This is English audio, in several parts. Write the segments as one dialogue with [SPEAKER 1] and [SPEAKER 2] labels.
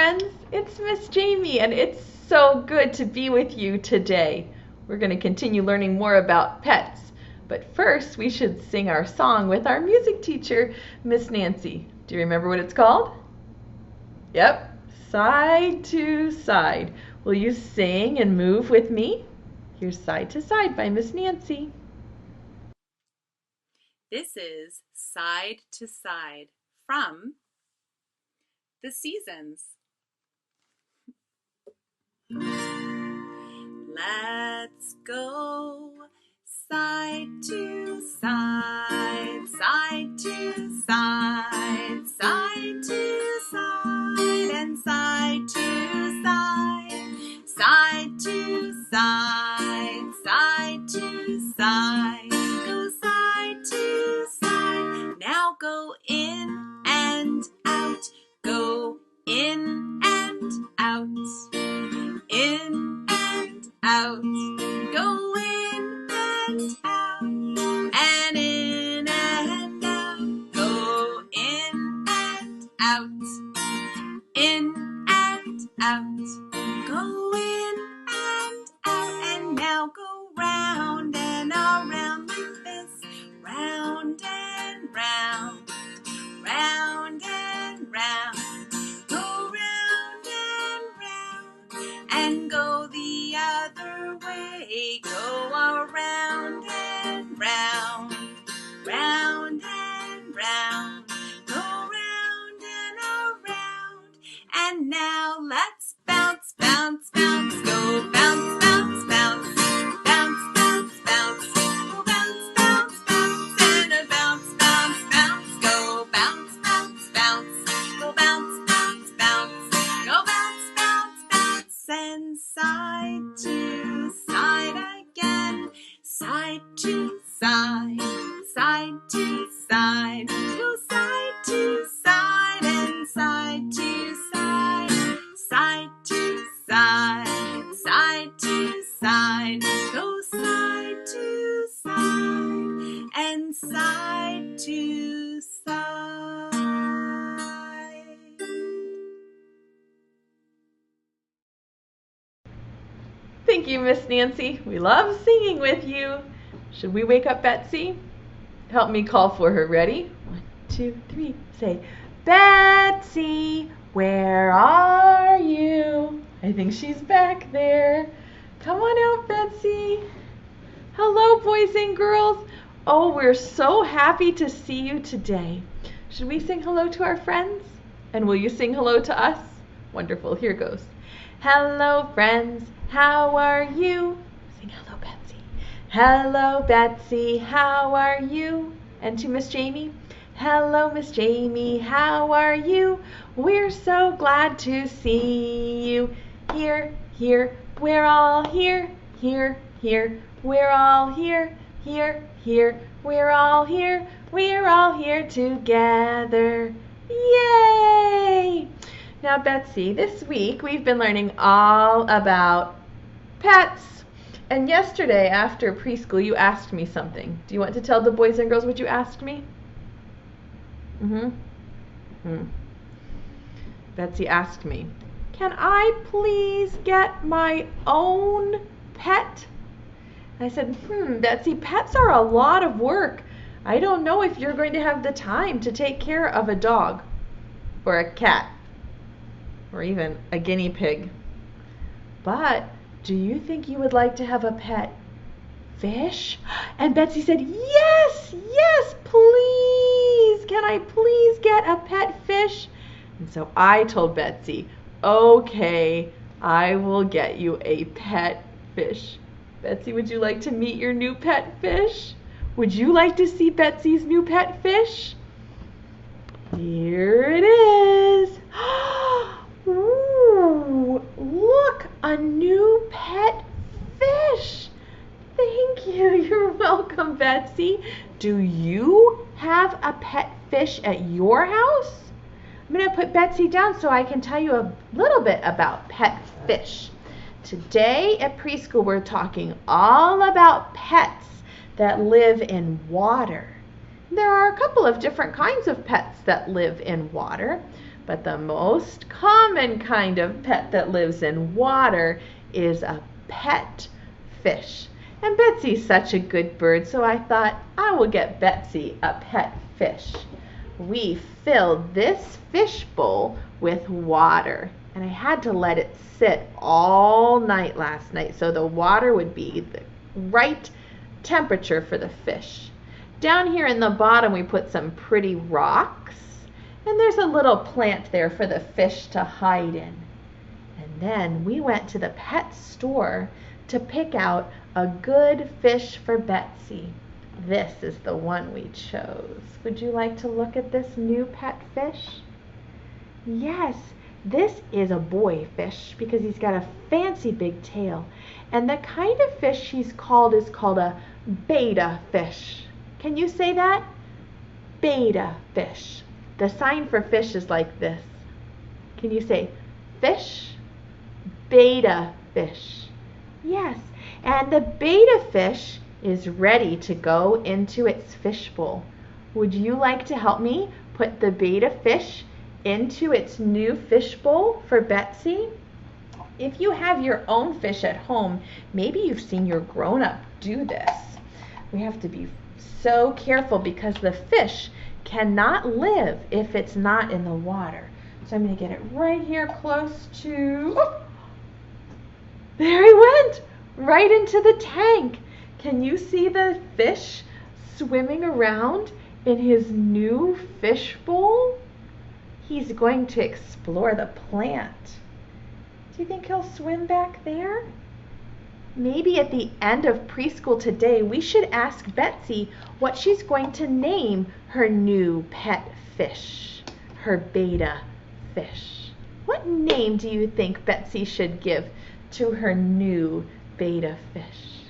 [SPEAKER 1] friends. It's Miss Jamie, and it's so good to be with you today. We're going to continue learning more about pets, but first we should sing our song with our music teacher, Miss Nancy. Do you remember what it's called? Yep, Side to Side. Will you sing and move with me? Here's Side to Side by Miss Nancy.
[SPEAKER 2] This is Side to Side from The Seasons. Let's go side to side, side to side, side to side, and side to side, side to side, side to side. Go side to side. Now go in and out. Go in and out. In and out. Go in and out. And in and out. Go in and out. In and out. Go in and out. And now go round and around like this. Round and round. Round and round. Go round and round. And go the other way. Go around and round. Round and round. Go round and around. And now let's bounce, bounce, bounce. Go bounce, bounce, bounce. Bounce, bounce, bounce. Go bounce, bounce, bounce. And a bounce, bounce, bounce. Go bounce, bounce, bounce. Go bounce, bounce, bounce. Go bounce, bounce, bounce. And side to side again. Side to side. Side to side. Go side to side and side to side. Side to side. Side to side. Go side to side and side to side.
[SPEAKER 1] Thank you, Miss Nancy. We love singing with you. Should we wake up Betsy? Help me call for her. Ready? 1, 2, 3. Say, Betsy, where are you? I think she's back there. Come on out, Betsy. Hello, boys and girls. Oh, we're so happy to see you today. Should we sing hello to our friends? And will you sing hello to us? Wonderful. Here goes. Hello, friends. How are you? Sing hello, Betsy. Hello, Betsy. How are you? And to Miss Jamie. Hello, Miss Jamie. How are you? We're so glad to see you. Here, here. We're all here. Here, here. We're all here. Here, here. We're all here. We're all here together. Yay! Now, Betsy, this week we've been learning all about pets. And yesterday after preschool, you asked me something. Do you want to tell the boys and girls what you asked me? Betsy asked me, can I please get my own pet? I said, Betsy, pets are a lot of work. I don't know if you're going to have the time to take care of a dog or a cat or even a guinea pig. But do you think you would like to have a pet fish? And Betsy said, yes, yes, please. Can I please get a pet fish? And so I told Betsy, okay, I will get you a pet fish. Betsy, would you like to meet your new pet fish? Would you like to see Betsy's new pet fish? Here it is. Ooh, look, a new pet fish. Thank you. You're welcome, Betsy. Do you have a pet fish at your house? I'm going to put Betsy down so I can tell you a little bit about pet fish. Today at preschool, we're talking all about pets that live in water. There are a couple of different kinds of pets that live in water, But the most common kind of pet that lives in water is a pet fish. And Betsy's such a good bird, so I thought I will get Betsy a pet fish. We filled this fish bowl with water, and I had to let it sit all night last night so the water would be the right temperature for the fish. Down here in the bottom we put some pretty rocks, and there's a little plant there for the fish to hide in. And then we went to the pet store to pick out a good fish for Betsy. This is the one we chose. Would you like to look at this new pet fish? Yes, this is a boy fish because he's got a fancy big tail. And the kind of fish he's called is called a betta fish. Can you say that? Betta fish. The sign for fish is like this. Can you say fish? Betta fish. Yes, and the betta fish is ready to go into its fish bowl. Would you like to help me put the betta fish into its new fish bowl for Betsy? If you have your own fish at home, maybe you've seen your grown-up do this. We have to be so careful because the fish cannot live if it's not in the water. So I'm going to get it right here close to... Oh, there he went! Right into the tank. Can you see the fish swimming around in his new fish bowl? He's going to explore the plant. Do you think he'll swim back there? Maybe at the end of preschool today, we should ask Betsy what she's going to name her new pet fish, her betta fish. What name do you think Betsy should give to her new betta fish?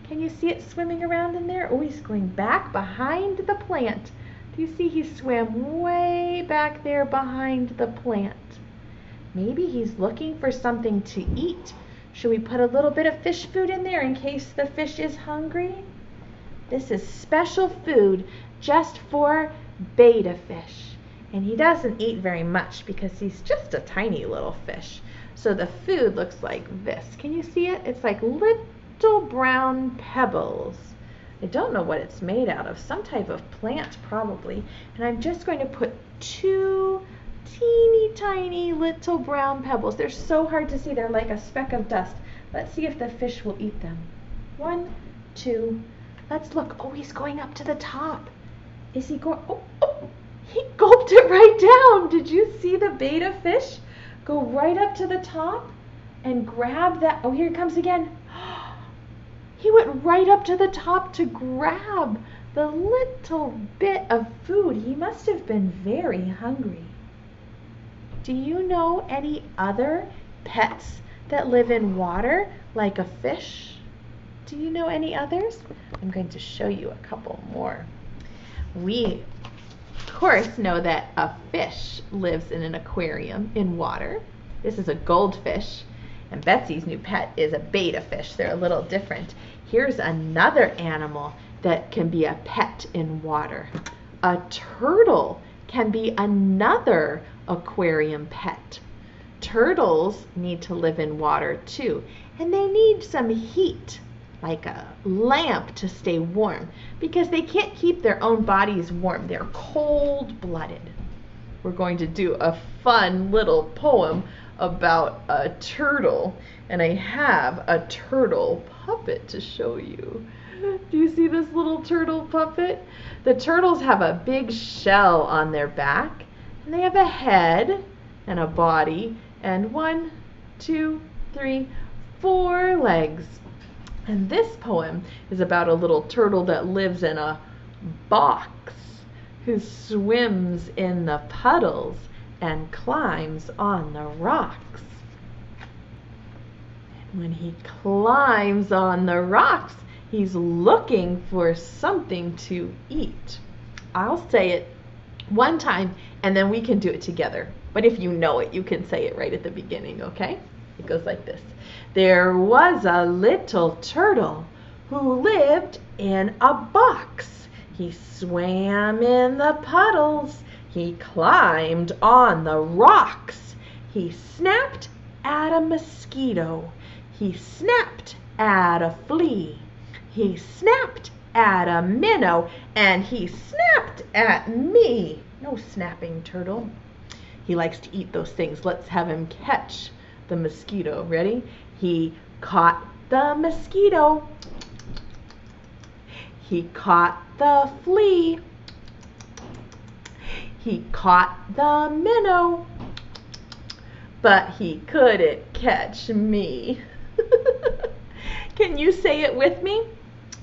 [SPEAKER 1] Can you see it swimming around in there? Oh, he's going back behind the plant. Do you see he swam way back there behind the plant? Maybe he's looking for something to eat. Should we put a little bit of fish food in there in case the fish is hungry? This is special food just for betta fish. And he doesn't eat very much because he's just a tiny little fish. So the food looks like this. Can you see it? It's like little brown pebbles. I don't know what it's made out of. Some type of plant probably. And I'm just going to put 2 teeny tiny little brown pebbles. They're so hard to see. They're like a speck of dust. Let's see if the fish will eat them. 1, 2. Let's look. Oh, he's going up to the top. Is he going? Oh, he gulped it right down. Did you see the betta fish go right up to the top and grab that? Oh, here it comes again. He went right up to the top to grab the little bit of food. He must have been very hungry. Do you know any other pets that live in water like a fish? Do you know any others? I'm going to show you a couple more. We, of course, know that a fish lives in an aquarium in water. This is a goldfish, and Betsy's new pet is a betta fish. They're a little different. Here's another animal that can be a pet in water. A turtle can be another aquarium pet. Turtles need to live in water too, and they need some heat, like a lamp to stay warm, because they can't keep their own bodies warm. They're cold-blooded. We're going to do a fun little poem about a turtle, and I have a turtle puppet to show you. Do you see this little turtle puppet? The turtles have a big shell on their back, and they have a head and a body and 1, 2, 3, 4 legs. And this poem is about a little turtle that lives in a box, who swims in the puddles and climbs on the rocks. And when he climbs on the rocks, he's looking for something to eat. I'll say it one time and then we can do it together. But if you know it, you can say it right at the beginning, okay? It goes like this. There was a little turtle who lived in a box. He swam in the puddles He climbed on the rocks. He snapped at a mosquito. He snapped at a flea. He snapped at a minnow, and he snapped at me. No snapping, turtle. He likes to eat those things. Let's have him catch the mosquito. Ready? He caught the mosquito. He caught the flea. He caught the minnow. But he couldn't catch me. Can you say it with me?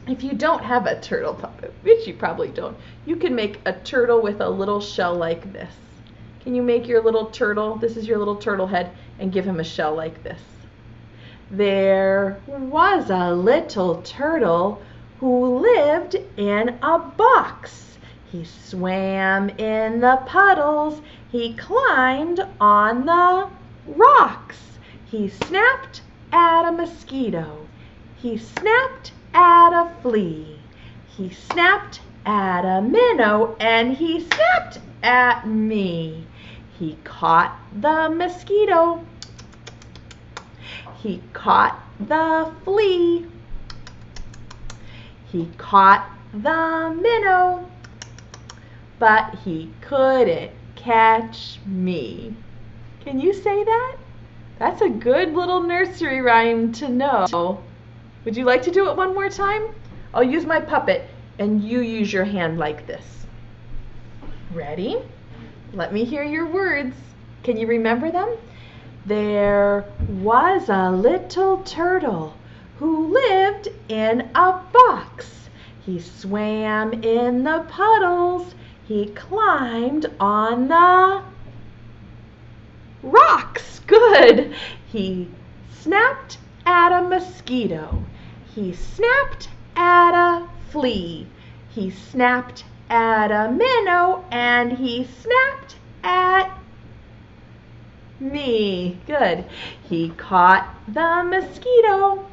[SPEAKER 1] If you don't have a turtle puppet, which you probably don't, you can make a turtle with a little shell like this. Can you make your little turtle, this is your little turtle head, and give him a shell like this? There was a little turtle who lived in a box. He swam in the puddles. He climbed on the rocks. He snapped at a mosquito. He snapped at a flea. He snapped at a minnow, and he snapped at me. He caught the mosquito. He caught the flea. He caught the minnow, but he couldn't catch me. Can you say that? That's a good little nursery rhyme to know. Would you like to do it one more time? I'll use my puppet and you use your hand like this. Ready? Let me hear your words. Can you remember them? There was a little turtle who lived in a box. He swam in the puddles. He climbed on the rocks. Good. He snapped at a mosquito. He snapped at a flea. He snapped at a minnow, and he snapped at me. Good. He caught the mosquito.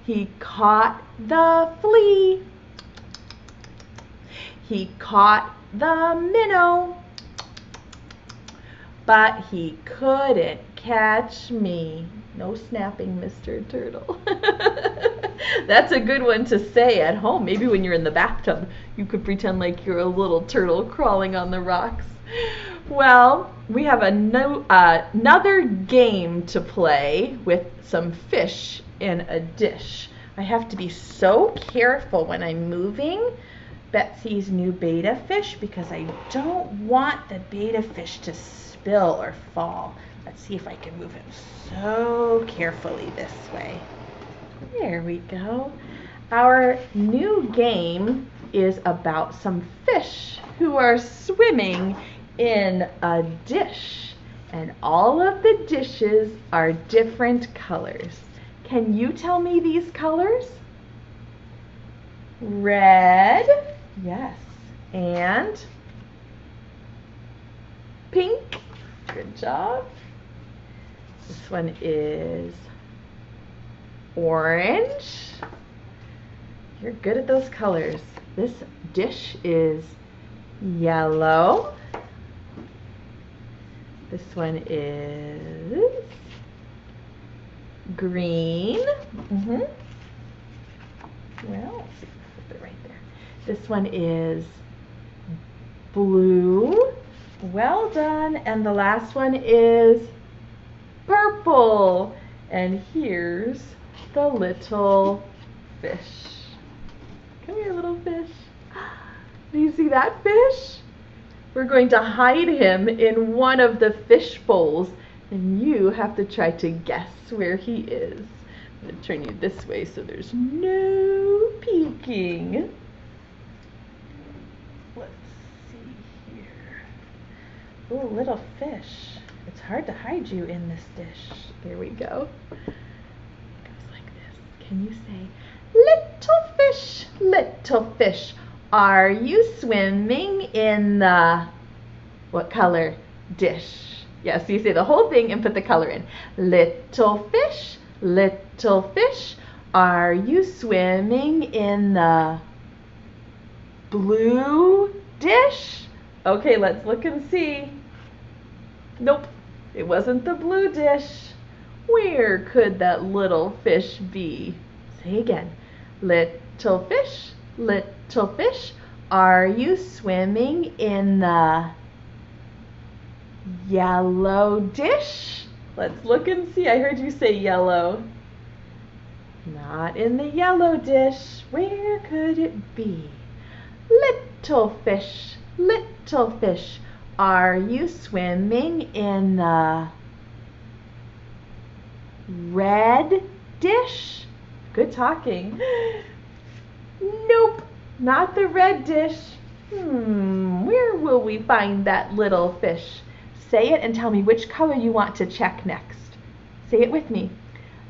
[SPEAKER 1] He caught the flea. He caught the minnow, but he couldn't catch me. No snapping, Mr. Turtle. That's a good one to say at home. Maybe when you're in the bathtub, you could pretend like you're a little turtle crawling on the rocks. Well, we have another game to play with some fish in a dish. I have to be so careful when I'm moving Betsy's new betta fish because I don't want the betta fish to spill or fall. Let's see if I can move it so carefully this way. There we go. Our new game is about some fish who are swimming in a dish. And all of the dishes are different colors. Can you tell me these colors? Red, yes, and pink. Good job. This one is orange. You're good at those colors. This dish is yellow. This one is green. Well, let's see, flip it right there. This one is blue. Well done. And the last one is purple. And here's the little fish. Come here, little fish. Do you see that fish? We're going to hide him in one of the fish bowls, and you have to try to guess where he is. I'm going to turn you this way so there's no peeking. Let's see here. Oh, little fish. It's hard to hide you in this dish. There we go. It goes like this. Can you say, little fish, are you swimming in the, what color? Dish. Yes, you say the whole thing and put the color in. Little fish, are you swimming in the blue dish? Okay, let's look and see. Nope, it wasn't the blue dish. Where could that little fish be? Say again. Little fish, are you swimming in the yellow dish? Let's look and see. I heard you say yellow. Not in the yellow dish. Where could it be? Little fish, are you swimming in the red dish? Good talking. Nope, not the red dish. Where will we find that little fish? Say it and tell me which color you want to check next. Say it with me.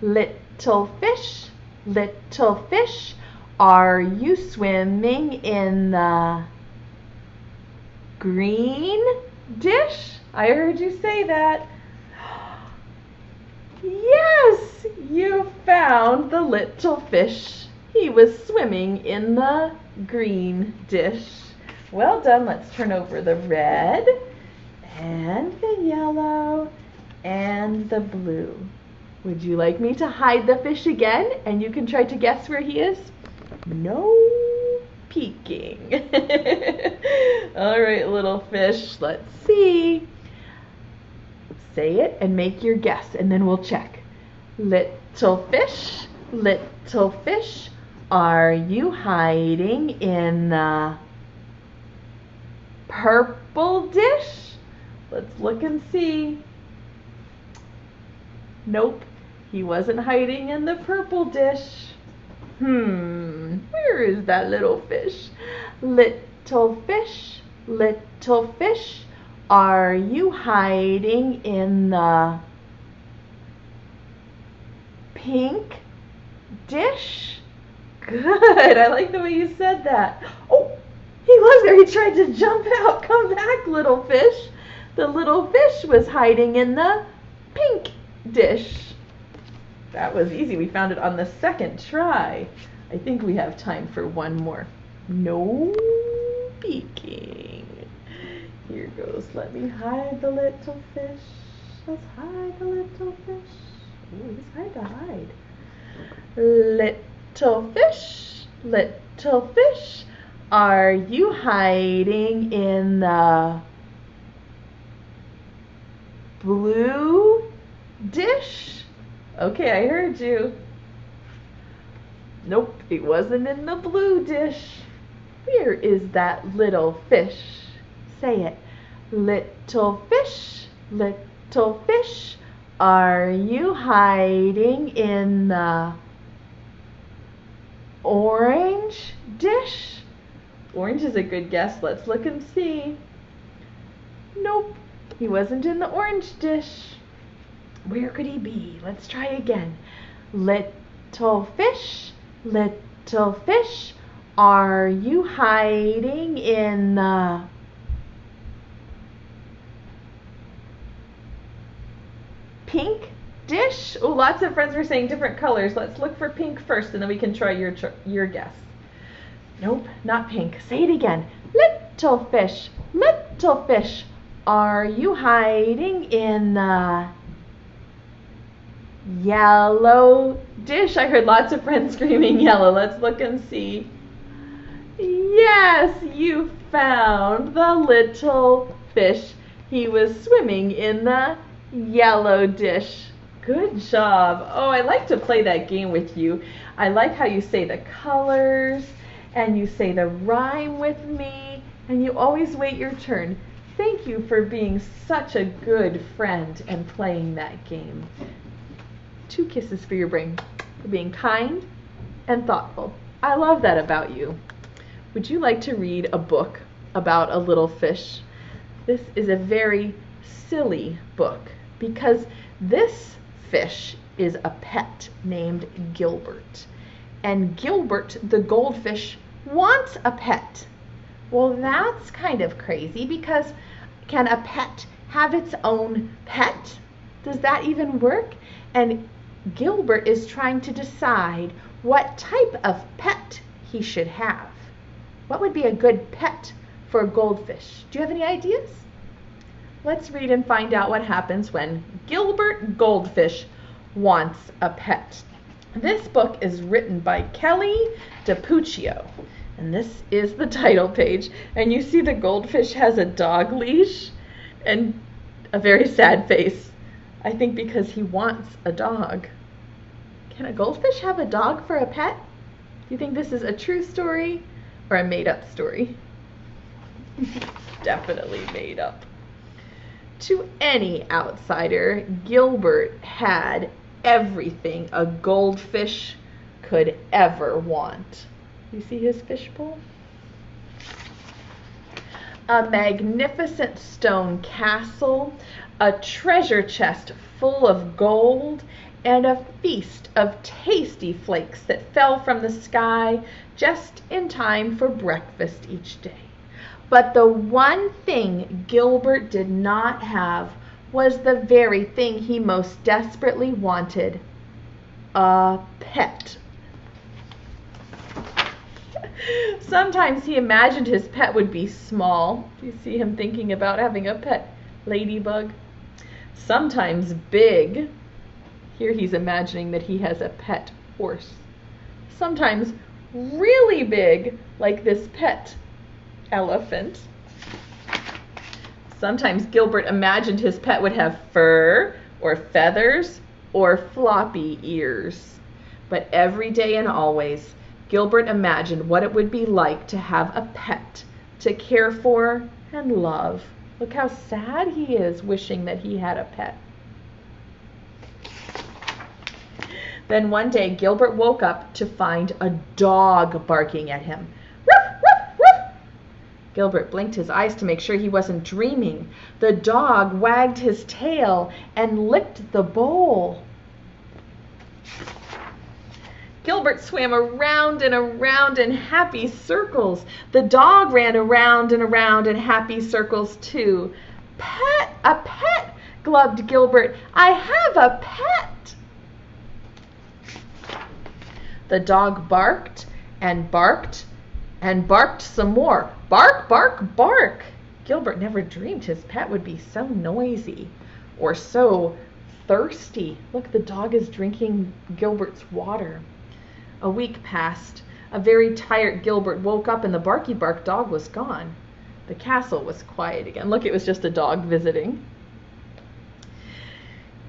[SPEAKER 1] Little fish, are you swimming in the green dish? I heard you say that. Yes, you found the little fish. He was swimming in the green dish. Well done. Let's turn over the red and the yellow and the blue. Would you like me to hide the fish again and you can try to guess where he is? No peeking. All right, little fish, let's see. Say it and make your guess and then we'll check. Little fish, are you hiding in the purple dish? Let's look and see. Nope, he wasn't hiding in the purple dish. Where is that little fish? Little fish, are you hiding in the pink dish? Good, I like the way you said that. Oh, he was there. He tried to jump out. Come back, little fish. The little fish was hiding in the pink dish. That was easy. We found it on the second try. I think we have time for one more. No peeking. Here goes. Let me hide the little fish. Let's hide the little fish. Ooh, he's hard to hide. Little fish, are you hiding in the blue dish? Okay, I heard you. Nope, it wasn't in the blue dish. Where is that little fish? Say it. Little fish, are you hiding in the orange dish? Orange is a good guess. Let's look and see. Nope, he wasn't in the orange dish. Where could he be? Let's try again. Little fish, are you hiding in the pink dish? Oh, lots of friends were saying different colors. Let's look for pink first and then we can try your guess. Nope, not pink. Say it again. Little fish, are you hiding in the yellow dish? I heard lots of friends screaming yellow. Let's look and see. Yes, you found the little fish. He was swimming in the yellow dish. Good job. Oh, I like to play that game with you. I like how you say the colors and you say the rhyme with me and you always wait your turn. Thank you for being such a good friend and playing that game. 2 kisses for your brain, for being kind and thoughtful. I love that about you. Would you like to read a book about a little fish? This is a very silly book because this fish is a pet named Gilbert. And Gilbert the goldfish wants a pet. Well, that's kind of crazy because can a pet have its own pet? Does that even work? And Gilbert is trying to decide what type of pet he should have. What would be a good pet for a goldfish. Do you have any ideas? Let's read and find out what happens when Gilbert Goldfish wants a pet. This book is written by Kelly DiPucchio, and this is the title page. And you see the goldfish has a dog leash and a very sad face. I think because he wants a dog. Can a goldfish have a dog for a pet? Do you think this is a true story or a made-up story? Definitely made up. To any outsider, Gilbert had everything a goldfish could ever want. You see his fishbowl? A magnificent stone castle, a treasure chest full of gold, and a feast of tasty flakes that fell from the sky just in time for breakfast each day. But the one thing Gilbert did not have was the very thing he most desperately wanted: a pet. Sometimes he imagined his pet would be small. Do you see him thinking about having a pet ladybug? Sometimes big. Here he's imagining that he has a pet horse. Sometimes really big, like this pet elephant. Sometimes Gilbert imagined his pet would have fur or feathers or floppy ears. But every day and always, Gilbert imagined what it would be like to have a pet to care for and love. Look how sad he is wishing that he had a pet. Then one day, Gilbert woke up to find a dog barking at him. Ruff, ruff, ruff. Gilbert blinked his eyes to make sure he wasn't dreaming. The dog wagged his tail and licked the bowl. Gilbert swam around and around in happy circles. The dog ran around and around in happy circles too. Pet, a pet, glubbed Gilbert. I have a pet. The dog barked and barked and barked some more. Bark, bark, bark. Gilbert never dreamed his pet would be so noisy or so thirsty. Look, the dog is drinking Gilbert's water. A week passed. A very tired Gilbert woke up and the barky bark dog was gone. The castle was quiet again. Look, it was just a dog visiting.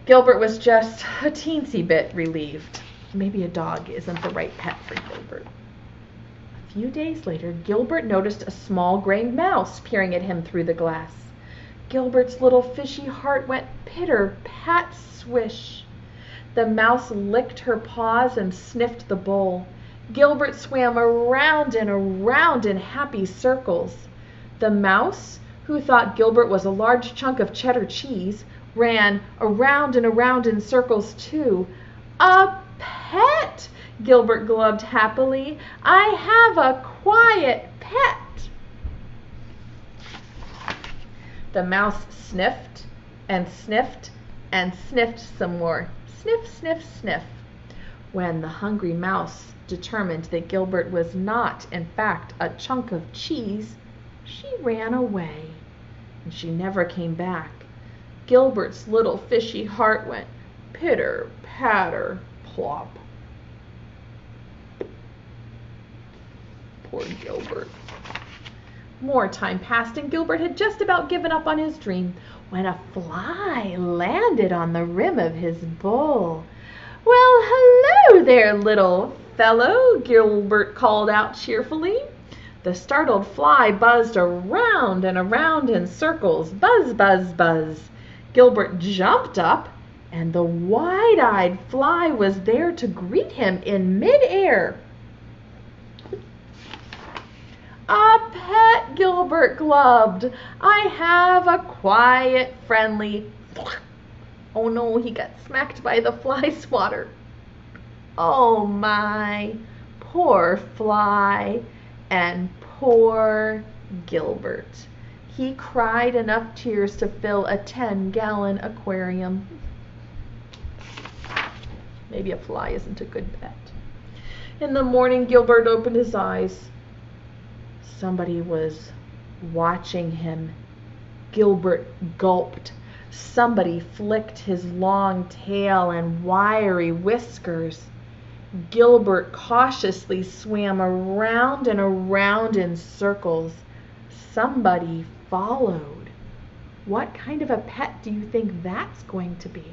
[SPEAKER 1] Gilbert was just a teensy bit relieved. Maybe a dog isn't the right pet for Gilbert. A few days later, Gilbert noticed a small gray mouse peering at him through the glass. Gilbert's little fishy heart went pitter, pat, swish. The mouse licked her paws and sniffed the bowl. Gilbert swam around and around in happy circles. The mouse, who thought Gilbert was a large chunk of cheddar cheese, ran around and around in circles too. A pet, Gilbert glubbed happily. I have a quiet pet. The mouse sniffed and sniffed and sniffed some more. Sniff, sniff, sniff. When the hungry mouse determined that Gilbert was not, in fact, a chunk of cheese, she ran away, and she never came back. Gilbert's little fishy heart went pitter, patter, plop. Poor Gilbert. More time passed, and Gilbert had just about given up on his dream when a fly landed on the rim of his bowl. Well, hello there, little fellow, Gilbert called out cheerfully. The startled fly buzzed around and around in circles. Buzz, buzz, buzz. Gilbert jumped up, and the wide-eyed fly was there to greet him in midair. A pet, Gilbert glubbed. I have a quiet, friendly... Oh no, he got smacked by the fly swatter. Oh my, poor fly and poor Gilbert. He cried enough tears to fill a 10-gallon aquarium. Maybe a fly isn't a good pet. In the morning, Gilbert opened his eyes. Somebody was Watching him, Gilbert gulped. Somebody flicked his long tail and wiry whiskers. Gilbert cautiously swam around and around in circles. Somebody followed. What kind of a pet do you think that's going to be?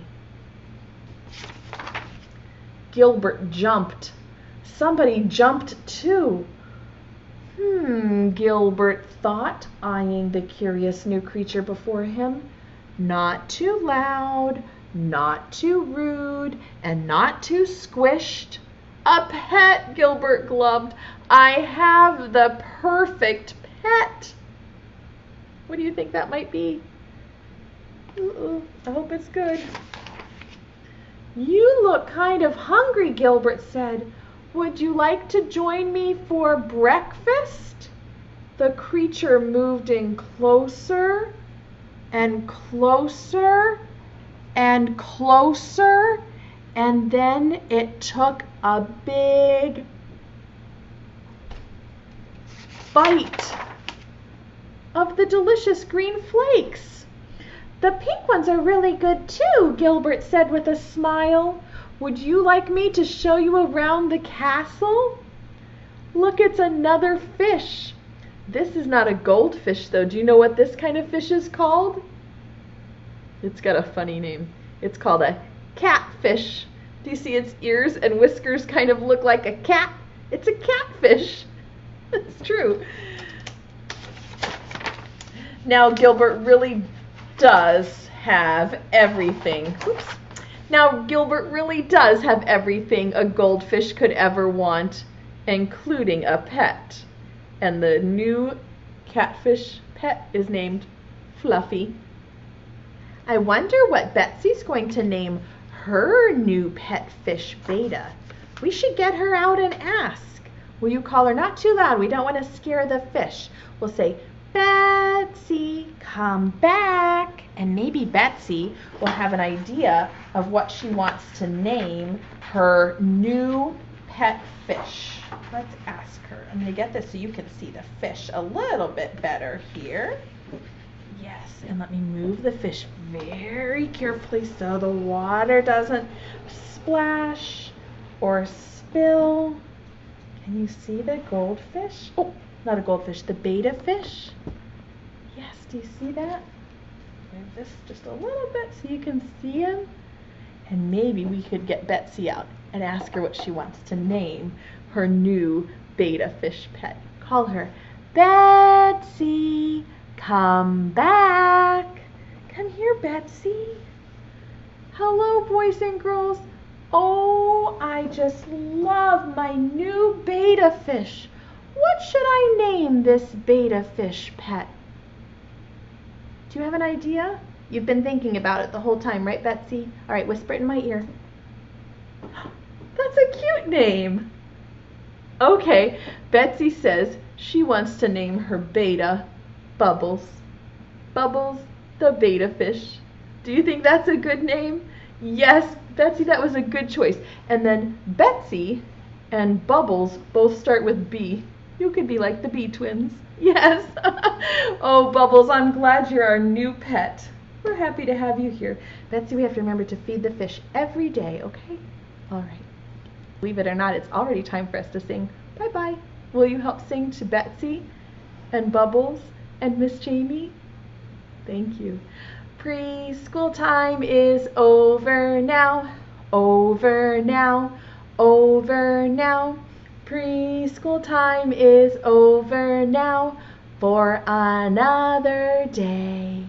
[SPEAKER 1] Gilbert jumped. Somebody jumped too. Gilbert thought, eyeing the curious new creature before him. Not too loud, not too rude, and not too squished. A pet, Gilbert glubbed. I have the perfect pet. What do you think that might be? I hope it's good. You look kind of hungry, Gilbert said. Would you like to join me for breakfast? The creature moved in closer and closer and closer, and then it took a big bite of the delicious green flakes. The pink ones are really good too, Gilbert said with a smile. Would you like me to show you around the castle? Look, it's another fish. This is not a goldfish, though. Do you know what this kind of fish is called? It's got a funny name. It's called a catfish. Do you see its ears and whiskers kind of look like a cat? It's a catfish. It's true. Now, Gilbert really does have everything. Now, Gilbert really does have everything a goldfish could ever want, including a pet. And the new catfish pet is named Fluffy. I wonder what Betsy's going to name her new pet fish, Beta. We should get her out and ask. Will you call her not too loud? We don't want to scare the fish. We'll say, Betsy, come back. And maybe Betsy will have an idea of what she wants to name her new pet fish. Let's ask her. I'm going to get this so you can see the fish a little bit better here. Yes, and let me move the fish very carefully so the water doesn't splash or spill. Can you see the goldfish? Oh, not a goldfish, the beta fish. Yes, do you see that? Move this just a little bit so you can see him. And maybe we could get Betsy out and ask her what she wants to name her new beta fish pet. Call her, Betsy, come back. Come here, Betsy. Hello, boys and girls. Oh, I just love my new beta fish. What should I name this beta fish pet? Do you have an idea? You've been thinking about it the whole time, right, Betsy? All right, whisper it in my ear. That's a cute name. Okay, Betsy says she wants to name her beta Bubbles. Bubbles, the beta fish. Do you think that's a good name? Yes, Betsy, that was a good choice. And then Betsy and Bubbles both start with B. You could be like the Bee twins. Yes. Oh, Bubbles, I'm glad you're our new pet. We're happy to have you here. Betsy, we have to remember to feed the fish every day, okay? All right. Believe it or not, it's already time for us to sing bye-bye. Will you help sing to Betsy and Bubbles and Miss Jamie? Thank you. Preschool time is over now, over now, over now. Preschool time is over now for another day.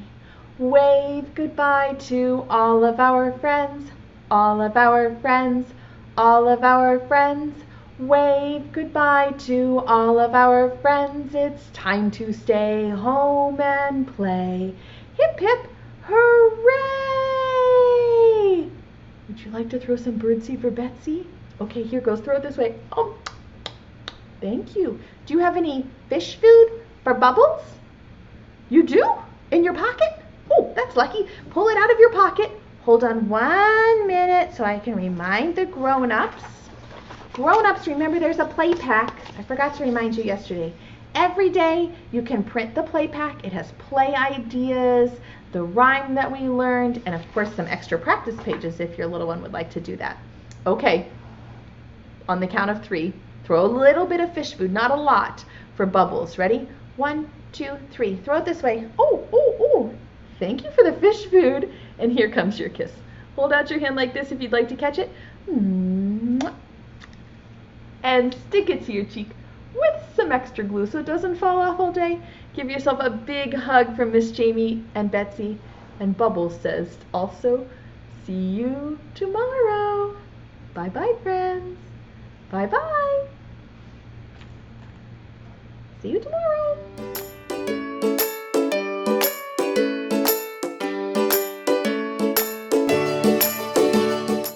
[SPEAKER 1] Wave goodbye to all of our friends, all of our friends, all of our friends. Wave goodbye to all of our friends. It's time to stay home and play. Hip hip hooray! Would you like to throw some birdseed for Betsy? Okay, here goes. Throw it this way. Oh, thank you. Do you have any fish food for Bubbles? You do? In your pocket? Oh, that's lucky. Pull it out of your pocket. Hold on 1 minute so I can remind the grown-ups. Grown-ups, remember there's a play pack. I forgot to remind you yesterday. Every day you can print the play pack. It has play ideas, the rhyme that we learned, and of course some extra practice pages if your little one would like to do that. Okay, on the count of 3, throw a little bit of fish food, not a lot, for Bubbles. Ready? 1, 2, 3. Throw it this way. Oh, oh, oh. Thank you for the fish food. And here comes your kiss. Hold out your hand like this if you'd like to catch it. And stick it to your cheek with some extra glue so it doesn't fall off all day. Give yourself a big hug from Miss Jamie and Betsy. And Bubbles says also, see you tomorrow. Bye-bye, friends. Bye-bye. See you tomorrow.